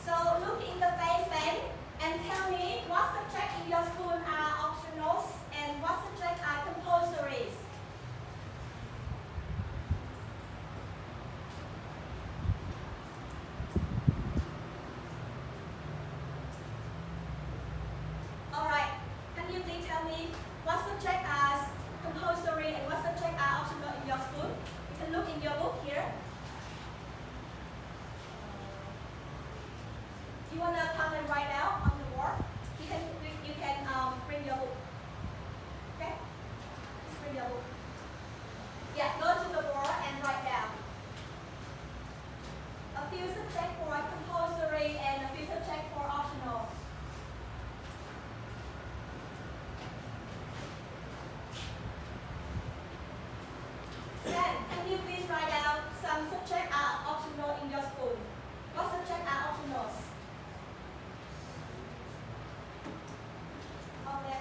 So look in the face bank and tell me what subjects in your school are optionals and what subjects are compulsories. Alright, can you please tell me what subjects are compulsory and what subjects are optional in your school? You can look in your book here. You want to come and write out on the board? You can bring your book. Okay? Just bring your book. Yeah, go to the board and write down. A few subjects for compulsory and a few subjects for optional. Then, can you please write down some subjects are optional in your school? What subjects are optionals? Okay.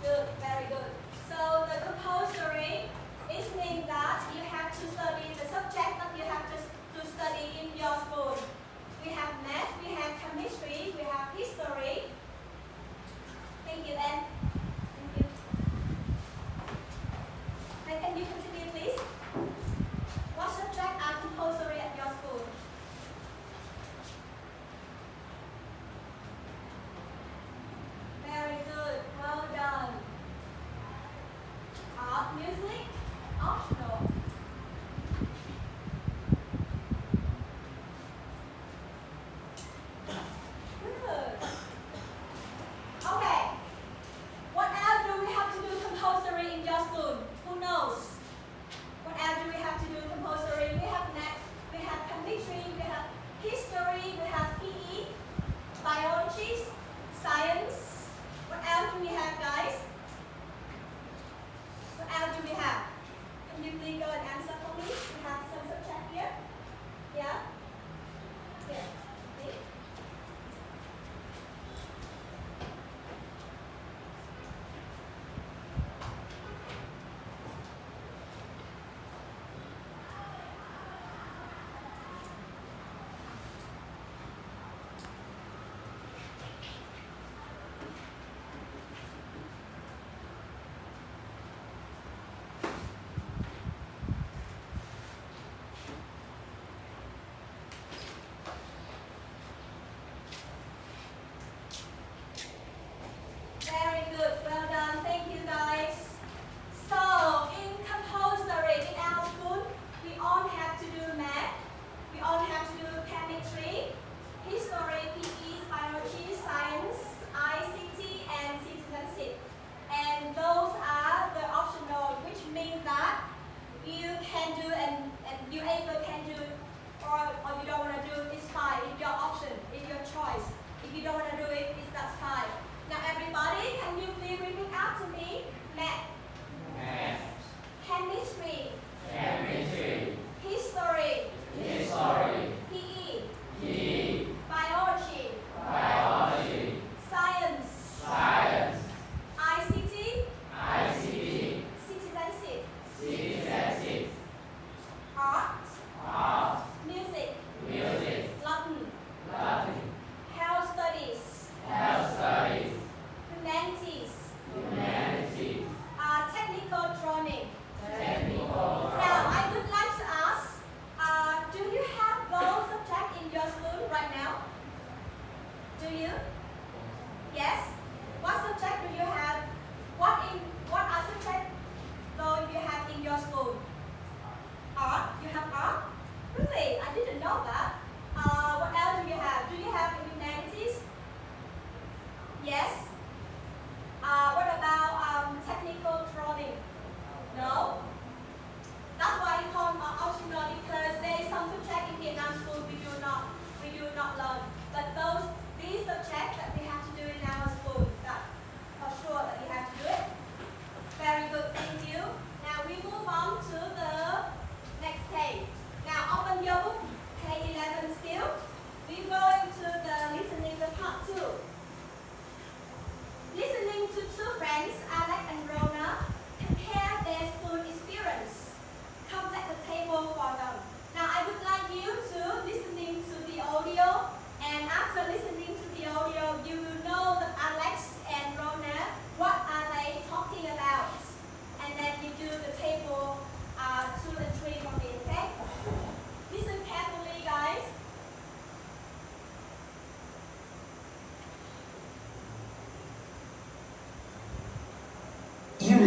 Good, very good. So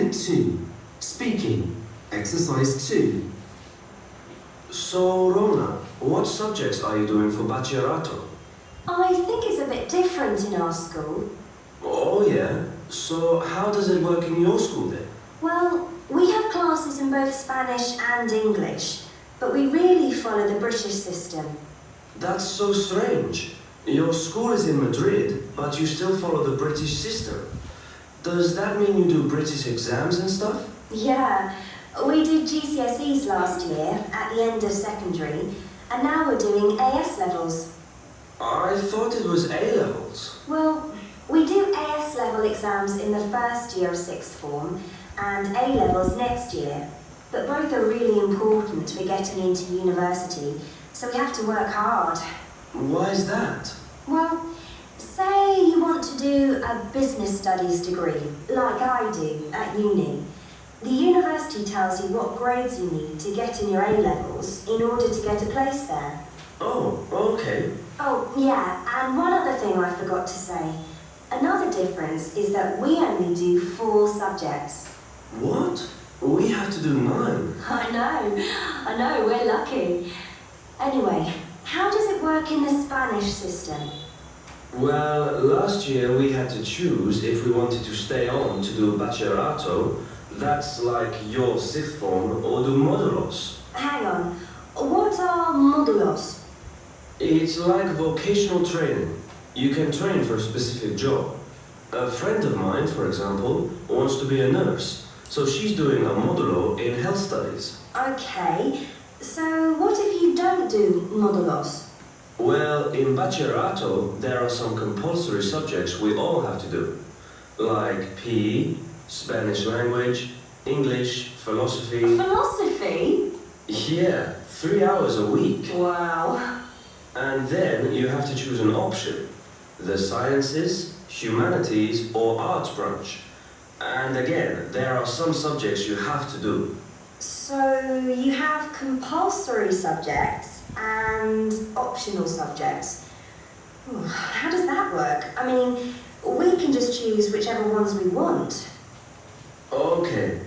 Unit 2. Speaking. Exercise 2. So, Rona, what subjects are you doing for Bachillerato? I think it's a bit different in our school. Oh, yeah? So, how does it work in your school then? Well, we have classes in both Spanish and English, but we really follow the British system. That's so strange. Your school is in Madrid, but you still follow the British system. Does that mean you do British exams and stuff? Yeah, we did GCSEs last year at the end of secondary, and now we're doing AS levels. I thought it was A-levels. Well, we do AS level exams in the first year of sixth form and A levels next year, but both are really important for getting into university, so we have to work hard. Why is that? Well, say you want to do a business studies degree, like I do at uni. The university tells you what grades you need to get in your A levels in order to get a place there. Oh, okay. Oh, yeah, and one other thing I forgot to say. Another difference is that we only do 4 subjects. What? We have to do 9. I know, we're lucky. Anyway, how does it work in the Spanish system? Well, last year we had to choose if we wanted to stay on to do Bachillerato, that's like your 6th form, or do Modulos. Hang on, what are modulos? It's like vocational training. You can train for a specific job. A friend of mine, for example, wants to be a nurse, so she's doing a modulo in health studies. Okay, so what if you don't do modulos? Well, in Bachillerato, there are some compulsory subjects we all have to do, like PE, Spanish language, English, philosophy. Philosophy? Yeah, 3 hours a week. Wow. And then you have to choose an option, the sciences, humanities, or arts branch. And again, there are some subjects you have to do. So you have compulsory subjects and optional subjects. How does that work? I mean, we can just choose whichever ones we want. Okay,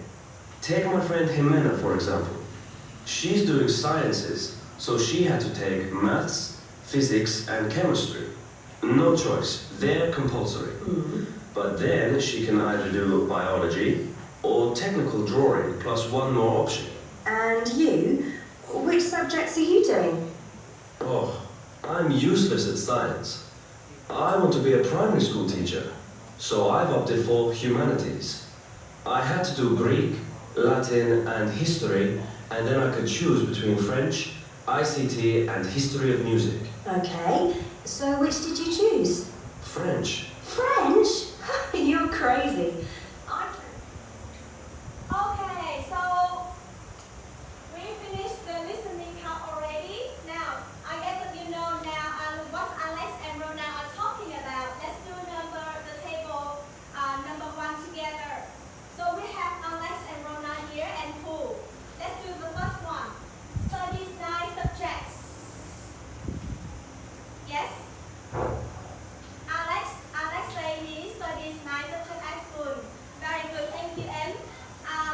take my friend Jimena, for example. She's doing sciences, so she had to take maths, physics, and chemistry. No choice, they're compulsory. But then she can either do biology or technical drawing plus 1 more option. And you? Which subjects are you doing? Oh, I'm useless at science. I want to be a primary school teacher, so I've opted for humanities. I had to do Greek, Latin, and history, and then I could choose between French, ICT, and history of music. Okay, so which did you choose? French. French? You're crazy. Okay, so we finished the listening part already. Now, I guess that you know now what Alex and Rona are talking about. Let's do the table number 1 together. So we have Alex and Rona here and who? Let's do the first one. Studies 9 subjects. Yes? Alex say he studies 9 subjects at school. Very good, thank you. And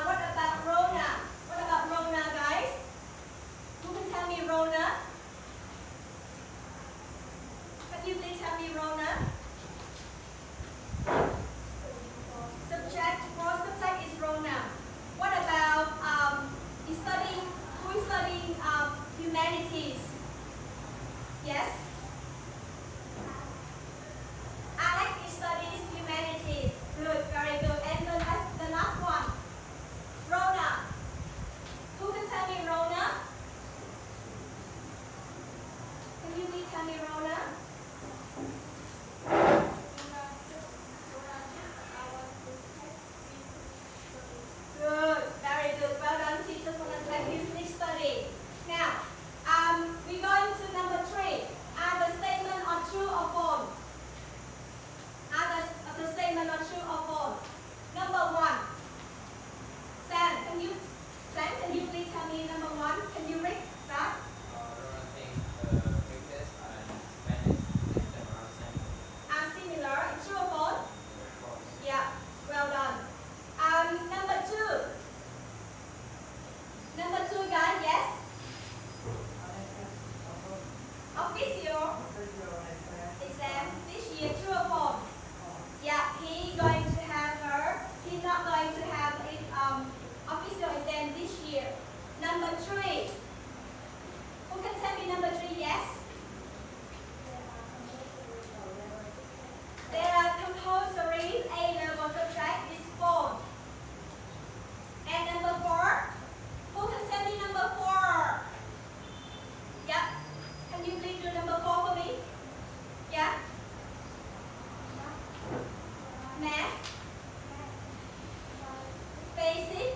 what about Rona? What about Rona, guys? Who can tell me Rona? Can you please tell me Rona? Subject is Rona. What about who is studying humanities? Yes? Alex studies humanities. Good, very good. And the last one. Rona. Who can tell me Rona? Can you please tell me Rona? Good, very good. Well done, teachers for the business study. Now, we go into number 3. number 3. Who can tell me number 3? Yes. There are compulsory A-level subject is 4. And number 4. Who can tell me number 4? Yeah. Can you please do number 4 for me? Yeah. Math. Basic.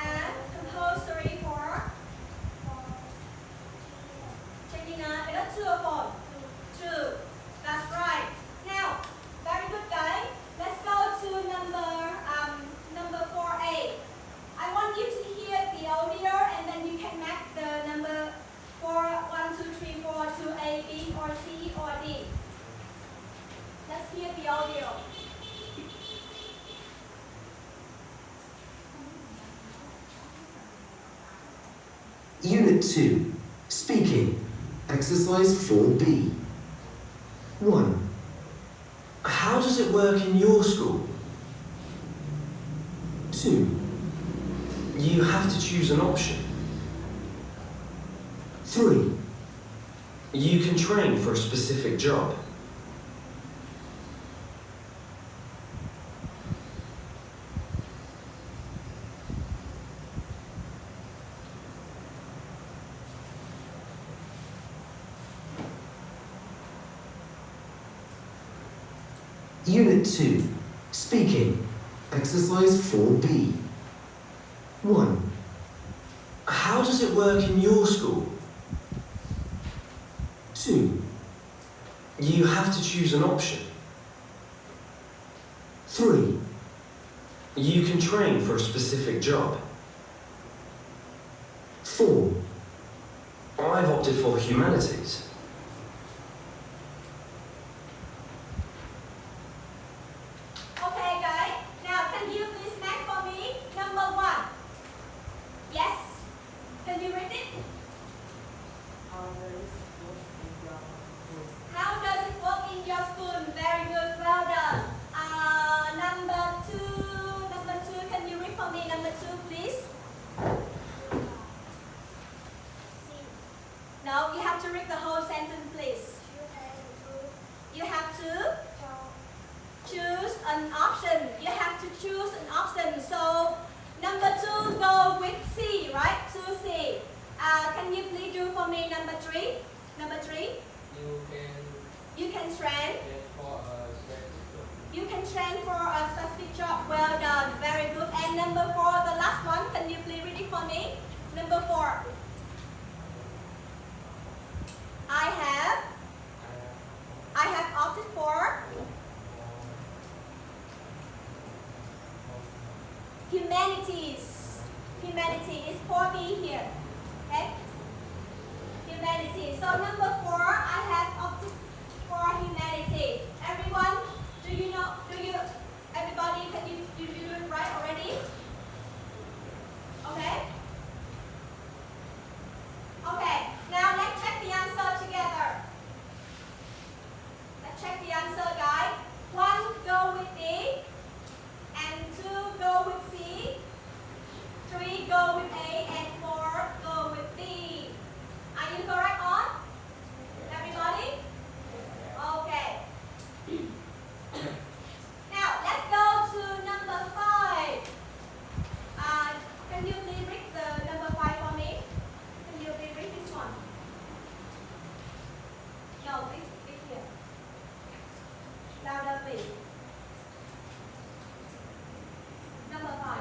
And compulsory for. Checking out. Is that 2 or 4? 2. That's right. Now, very good guys. Let's go to number 4A. I want you to hear the audio and then you can mark the number 4, 1, 2, 3, 4 to A, B, or C, or D. Let's hear the audio. Unit 2. Speaking. Exercise 4B. 1. How does it work in your school? 2. You have to choose an option. 3. You can train for a specific job. Unit 2. Speaking. Exercise 4B. 1. How does it work in your school? 2. You have to choose an option. 3. You can train for a specific job. 4. I've opted for humanities. Okay, guys. Now, can you please mark for me number 1? Yes. Can you read it? How does it work in your school? Very good. Well done. Number 2. Can you read for me number 2, please? No, you have to read the whole sentence, please. You have to choose an option. You have to choose an option. So number 2 go with C, right? 2C. Can you please do for me number 3? Number 3. You can train. You can train for a specific job. Well done. Very good. And number 4, the last one. Can you please read it for me? Number 4. I have opted for humanities. Humanity is 4B here. Okay? Humanity. So number 4, I have opted for humanity. Everyone, everybody, do you do it right already? Okay? Okay, now let's check the answer together. Let's check the answer, guys. 1 go with D, and 2 go with C, 3 go with A, and 4 go with B. Are you correct on? Everybody? Okay. Now let's go to number 5. Can you please read the number 5 for me? Can you please read this one? No, this here. Louder, please. Number 5.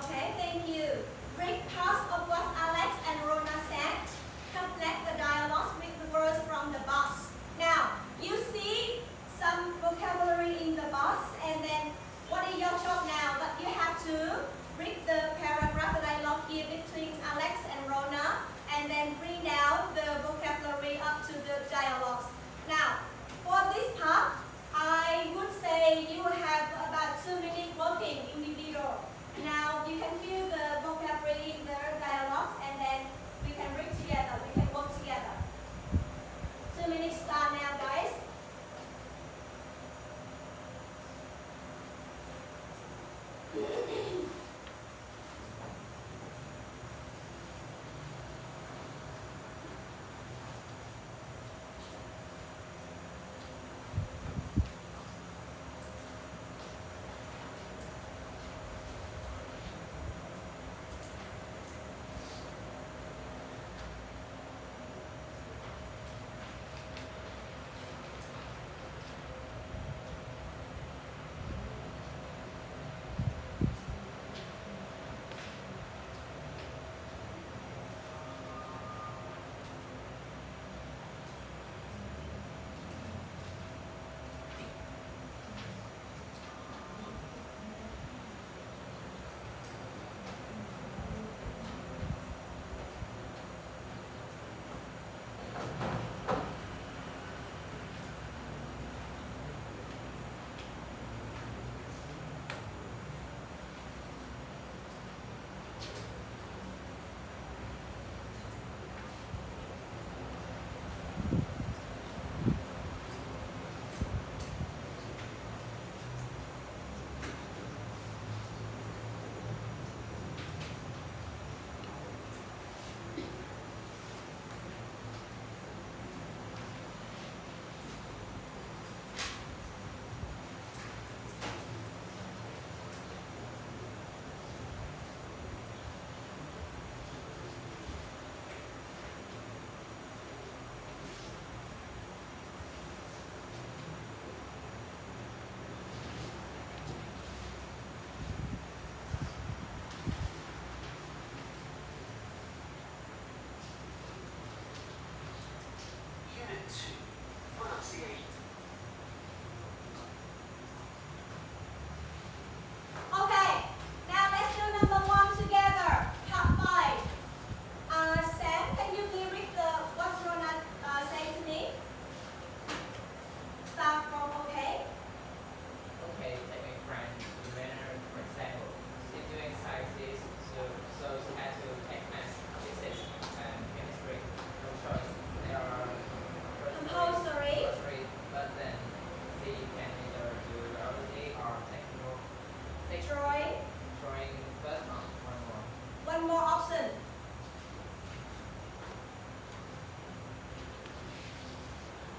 Okay, thank you. Read parts of what Alex and Rona said. Complete the dialogues with the word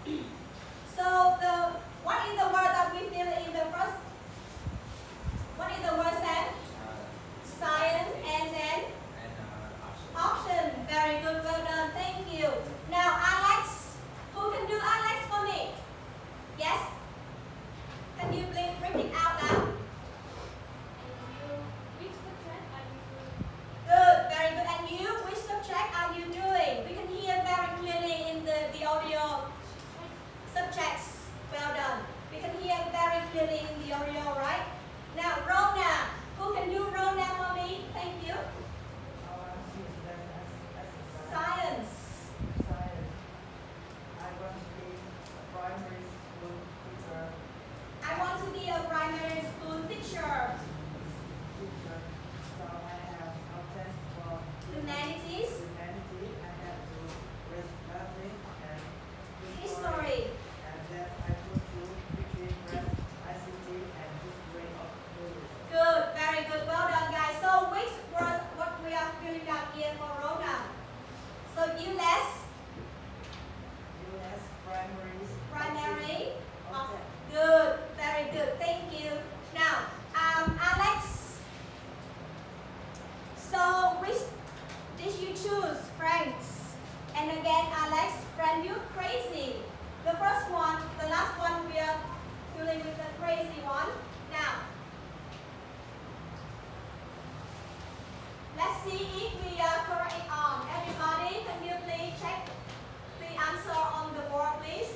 So what is the word that we feel in the first? What is the word, Sam? Science and then? Option. Very good, well done, thank you. Now Alex, who can do Alex for me? Yes? Can you please repeat out loud? Good, very good. And you, which subject are you doing? We can hear very clearly in the audio. Subjects, well done. We can hear very clearly in the audio, right? Now, Rona, who can do Rona for me? Thank you. Science. I want to be a primary school teacher. Humanities. History. Good, very good, well done guys. So which word what we are filling out here for Rona? So ULES. Primary. Good, very good, thank you. Now, Alex. So which did you choose? Friends. And again, Alex, friend, you crazy. The first one, the last one, we are filling with the crazy one. Now, let's see if we are correct on. Everybody, can you please check the answer on the board, please?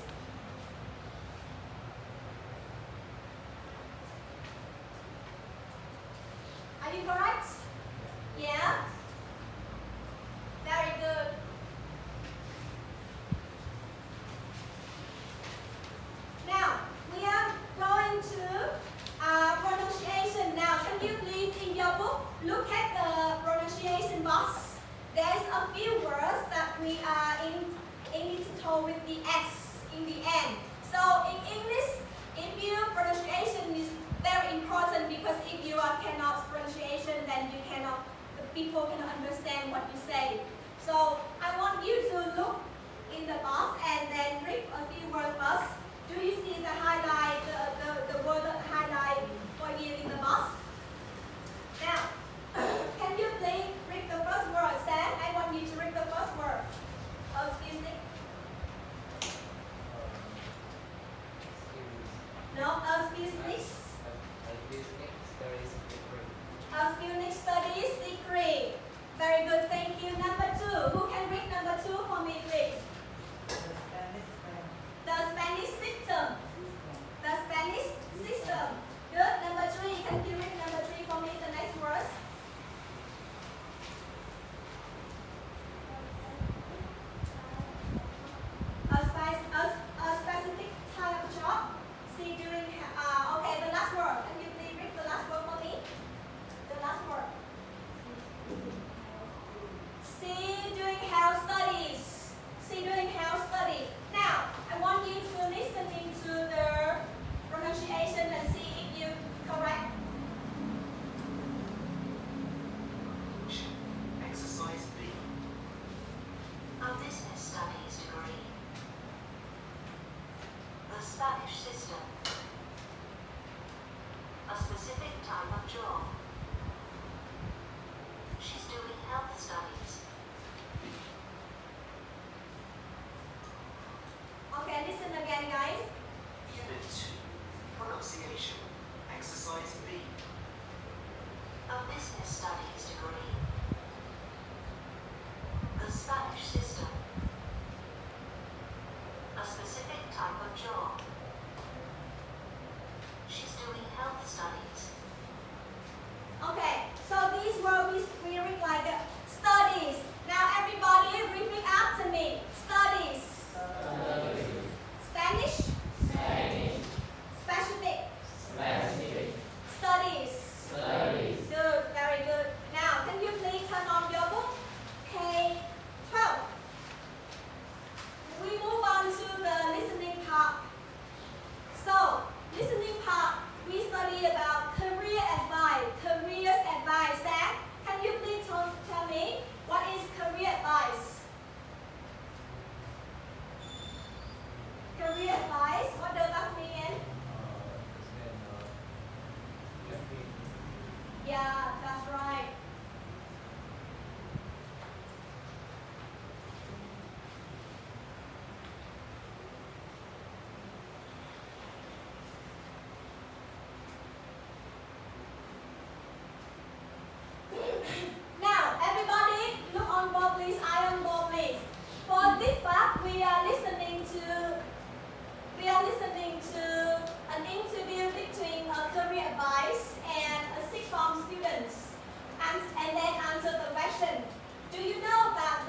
Are you correct? Yeah? Very good. Now, we are going to pronunciation. Now, can you please in your book look at the pronunciation box? There's a few words that we are in told with the S in the end. So in English, if your pronunciation is very important because if you cannot pronunciation, then you cannot, the people cannot understand what you say. So I want you to look in the box and then read a few words first. Do you see the highlight, the word highlight for you in the box? Now, can you please read the first word? Sam, I want you to read the first word. Excuse me. No, excuse me. Academic studies degree. Very good, thank you. Number 2. Who can read number 2 for me, please? The Spanish system. The Spanish system. Good. Number 3. Can you read number 3 for me? The next words. A specific type of job. See during. Okay. The last word. Can you please read the last word for me? The last word. See doing health studies. See doing health study. Now, I want you to listen to the pronunciation and see if you correct. Exercise B. A business studies degree. The Spanish system. A specific type of job. She's doing health studies. Okay, listen again, guys. Unit 2. Pronunciation. Exercise B. A business studies degree. The Spanish system. A specific type of job. She's doing health studies. Okay, so these words we read like studies. Now everybody repeat after me. Studies. Spanish. Specific. Studies. Good, very good. Now, can you please turn on your book? K-12. We move on to the listening part. So, listening part, we study about career advice, careers are listening to an interview between a career advice and a sixth form students, and then answer the question. Do you know that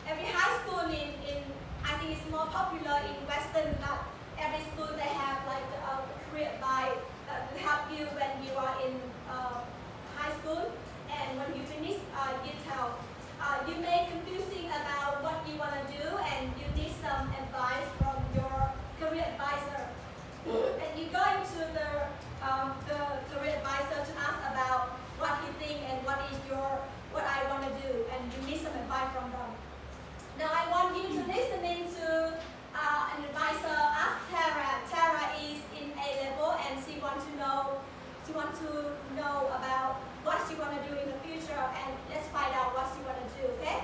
every high school in I think it's more popular in Western that every school they have like a career advice that will help you when you are in high school, and when you finish year 12. You may confusing about what you want to do, and you need some advice from your career advisor. And you go into the career advisor to ask about what you think and what I want to do, and you need some advice from them. Now I want you to listen to an advisor ask Tara. Tara is in A level, and she want to know about what she want to do in the future, and let's find out what she want to do, okay?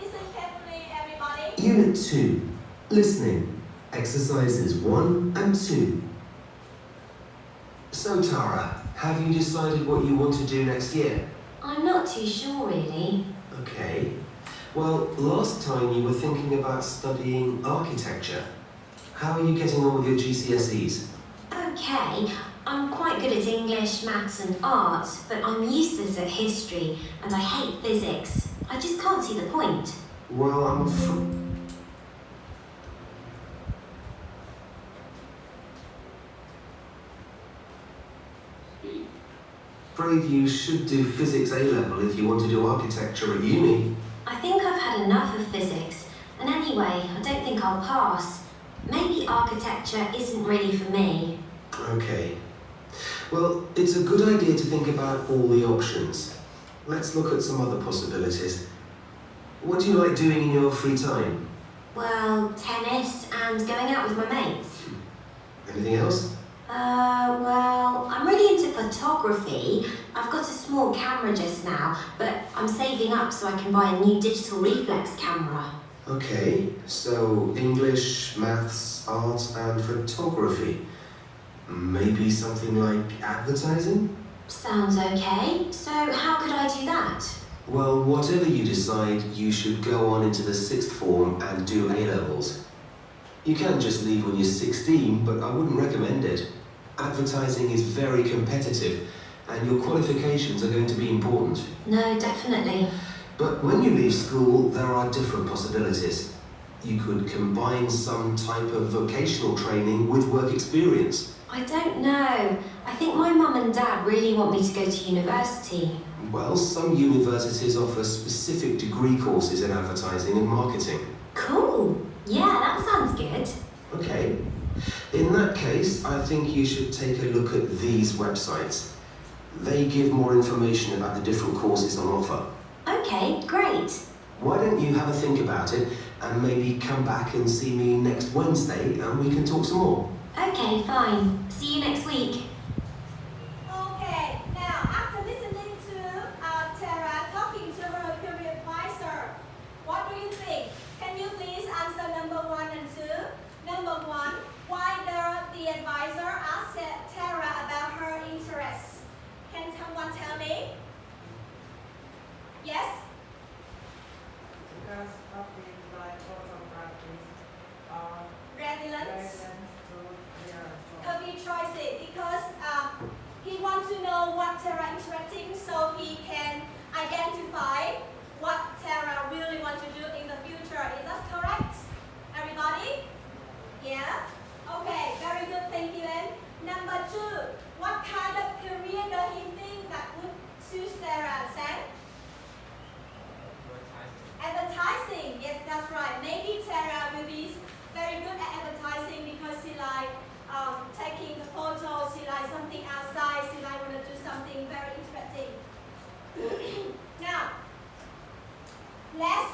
Listen carefully, everybody. Unit 2. Listening. Exercises 1 and 2. So Tara, have you decided what you want to do next year? I'm not too sure, really. Okay. Well, last time you were thinking about studying architecture. How are you getting on with your GCSEs? Okay, I'm quite good at English, maths and art, but I'm useless at history and I hate physics. I just can't see the point. Well, I'm afraid you should do physics A-level if you want to do architecture at uni. I think I've had enough of physics, and anyway, I don't think I'll pass. Maybe architecture isn't really for me. Okay. Well, it's a good idea to think about all the options. Let's look at some other possibilities. What do you like doing in your free time? Well, tennis and going out with my mates. Anything else? Well, I'm really into photography. I've got a small camera just now, but I'm saving up so I can buy a new digital reflex camera. Okay, so English, maths, art and photography. Maybe something like advertising? Sounds okay. So how could I do that? Well, whatever you decide, you should go on into the sixth form and do A-levels. You can just leave when you're 16, but I wouldn't recommend it. Advertising is very competitive, and your qualifications are going to be important. No, definitely. But when you leave school, there are different possibilities. You could combine some type of vocational training with work experience. I don't know. I think my mum and dad really want me to go to university. Well, some universities offer specific degree courses in advertising and marketing. Cool. Yeah, that sounds good. Okay. In that case, I think you should take a look at these websites. They give more information about the different courses on offer. Okay, great. Why don't you have a think about it and maybe come back and see me next Wednesday and we can talk some more? Okay, fine. See you next week. Okay, now after listening to Tara talking to her career advisor, what do you think? Can you please answer number 1 and 2? Number 1, why the advisor asked Tara about her interests? Can someone tell me? Yes? Because topics like photography are Relevance? relevant to their job. Career choices, because he wants to know what Tara is interested in, so he can identify what Tara really wants to do in the future. Is that correct? Everybody? Yeah? Okay, very good, thank you. And number 2, what kind of career does he think that would suit Tara? Sam? Advertising, yes, that's right. Maybe Tara will be very good at advertising because she like taking the photos, she like something outside, she like want to do something very interesting. Now, let's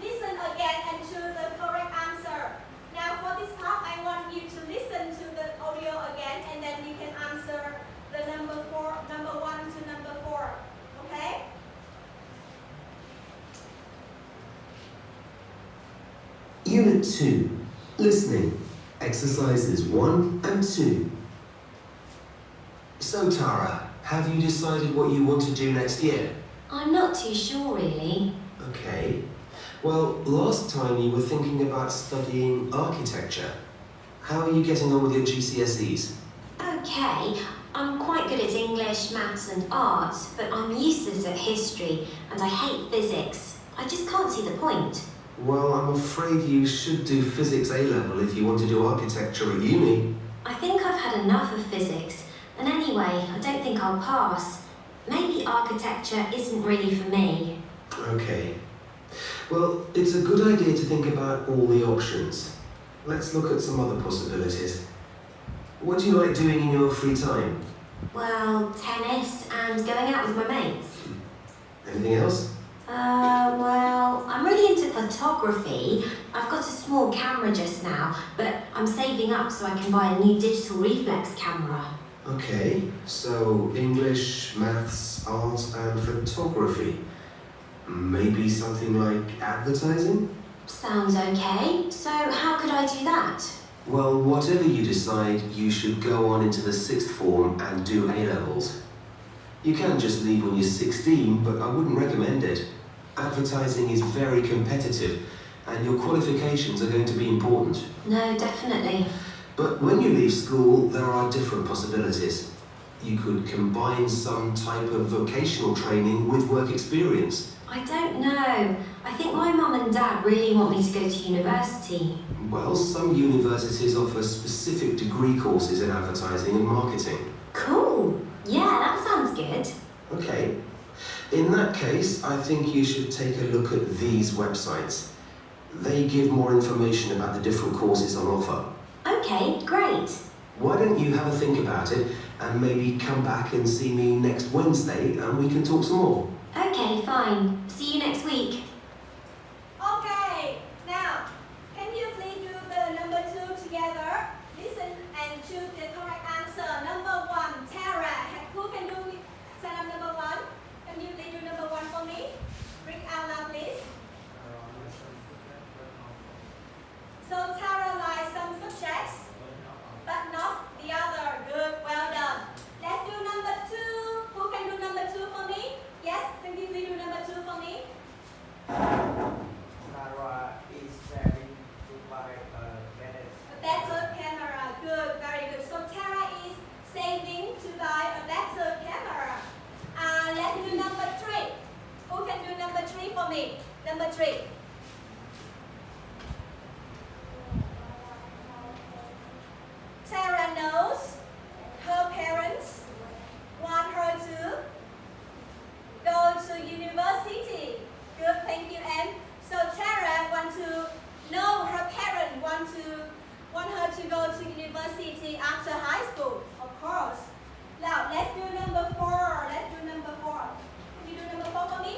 listen again and choose the correct answer. Now for this part, I want you to listen to the audio again, and then you can answer the number 1 to number 4. Okay? Unit 2. Listening. Exercises 1 and 2. So Tara, have you decided what you want to do next year? I'm not too sure really. Okay. Well, last time you were thinking about studying architecture. How are you getting on with your GCSEs? Okay, I'm quite good at English, maths and art, but I'm useless at history and I hate physics. I just can't see the point. Well, I'm afraid you should do physics A-level if you want to do architecture at uni. I think I've had enough of physics, and anyway, I don't think I'll pass. Maybe architecture isn't really for me. Okay. Well, it's a good idea to think about all the options. Let's look at some other possibilities. What do you like doing in your free time? Well, tennis and going out with my mates. Anything else? Well, I'm really into photography. I've got a small camera just now, but I'm saving up so I can buy a new digital reflex camera. Okay, so English, maths, art and photography. Maybe something like advertising? Sounds okay. So how could I do that? Well, whatever you decide, you should go on into the sixth form and do A-levels. You can just leave when you're 16, but I wouldn't recommend it. Advertising is very competitive, and your qualifications are going to be important. No, definitely. But when you leave school, there are different possibilities. You could combine some type of vocational training with work experience. I don't know. I think my mum and dad really want me to go to university. Well, some universities offer specific degree courses in advertising and marketing. Cool. Yeah, that sounds good. Okay. In that case, I think you should take a look at these websites. They give more information about the different courses on offer. Okay, great. Why don't you have a think about it and maybe come back and see me next Wednesday and we can talk some more? Okay, fine. See you next week. Okay, now, can you please do the number 2 together? Listen and choose the correct answer. Number 1, Tara. Who can do stand up number 1? Can you please do number 1 for me? Read out loud, please. So Tara likes some subjects, but not the other. Good, well done. Let's do number 2. Who can do number 2 for me? Yes, can you please do number 2 for me? Sarah is planning to buy a Better camera. Good, very good. So Tara is saving to buy a better camera. Let's do number 3. Who can do number 3 for me? Number 3. Tara knows her parents want her to go to university. Good, thank you, Em. So Tara want to know her parents want her to go to university after high school, of course. Now let's do number 4. Let's do number 4. Can you do number 4 for me?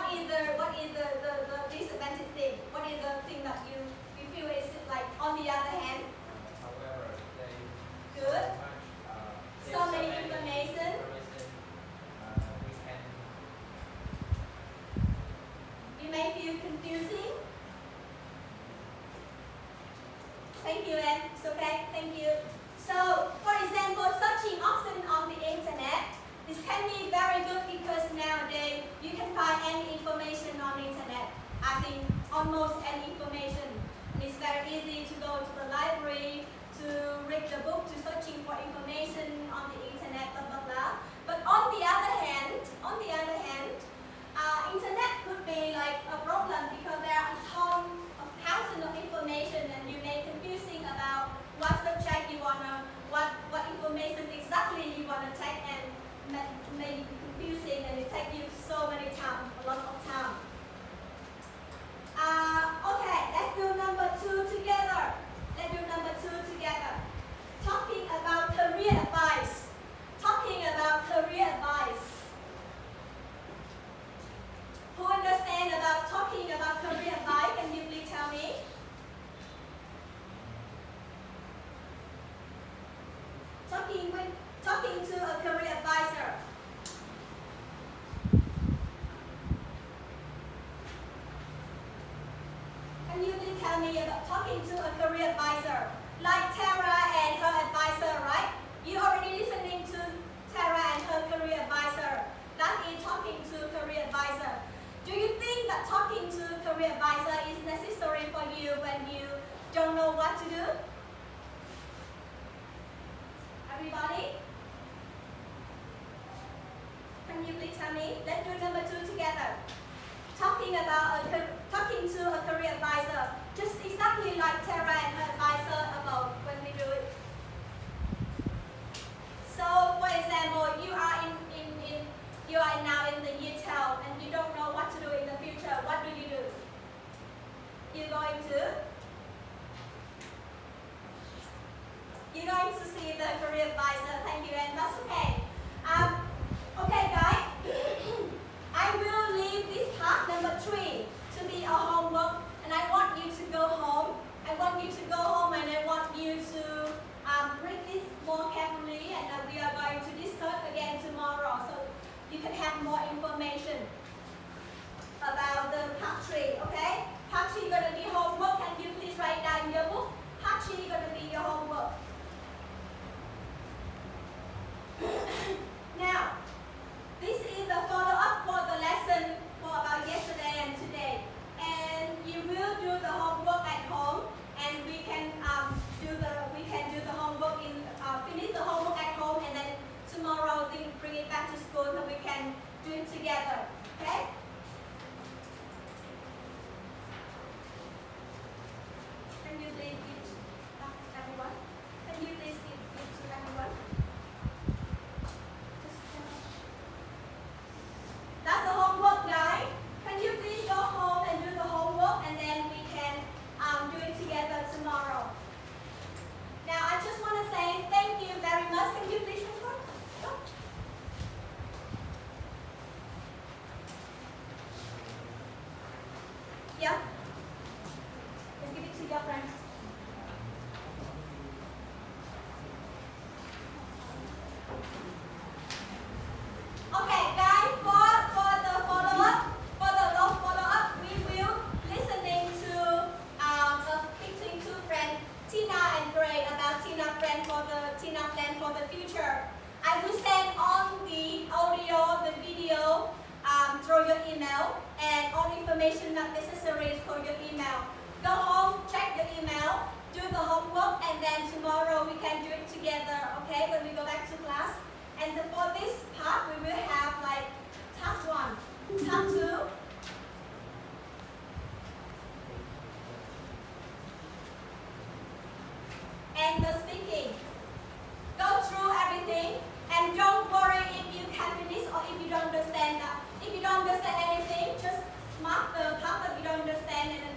what is the disadvantage thing? What is the thing that you feel is like on the other hand? However, they Good. so So many information. we can You may feel confusing. Thank you, Em. It's okay. Thank you. So, for example, searching option on the internet. This can be very good because nowadays you can find any information on the internet. I think almost any information. It's very easy to go to the library, to read the book, to searching for information on the internet, blah blah blah. But on the other hand, internet could be like a problem because there are a ton of thousands of information and you may confusing about what subject you wanna, what information exactly you wanna take and may be confusing and it take you so many time, a lot of time. Okay, let's do number 2 together. Talking about career advice. Who understand about talking about career advice? Can you please tell me? Talking to a career advisor. Can you please tell me about talking to a career advisor? Like Tara and her advisor, right? You already listening to Tara and her career advisor. That is talking to a career advisor. Do you think that talking to a career advisor is necessary for you when you don't know what to do? Everybody? Can you please tell me? Let's do number 2 together. Talking to a career advisor, just exactly like Tara and her advisor about when we do it. So, for example, you are now in the year 12 and you don't know what to do in the future. What do? You're going to see the career advisor. Thank you, and that's okay. Okay, guys. I will leave this part number 3 to be a homework, and I want you to go home. And I want you to read this more carefully, and we are going to discuss again tomorrow, so you can have more information about the part 3. Okay? Part 3 gonna be homework. Can you please write down your book? Part 3 gonna be your homework. Now, this is the follow-up for the lesson for about yesterday and today. And you will do the homework at home, and we can do the homework finish the homework at home, and then tomorrow we bring it back to school so we can do it together. Okay? Can you please give to everyone? Can you please give to everyone? That's the homework, guys. Can you please go home and do the homework, and then we can do it together tomorrow. Now, I just want to say thank you very much. Can you please record? Go. Yeah. Let's give it to your friends. Okay, guys, for the follow-up, we will listening to between 2 friends, Tina and Gray, about Tina plan for the future. I will send on the audio, the video through your email, and all information not necessary for your email. Go home, check your email, do the homework, and then tomorrow we can do it together, okay, when we go back to class. And for this part, we will have like task 1, task 2, and the speaking. Go through everything, and don't worry if you can't finish or if you don't understand that. If you don't understand anything, just mark the part that you don't understand, and then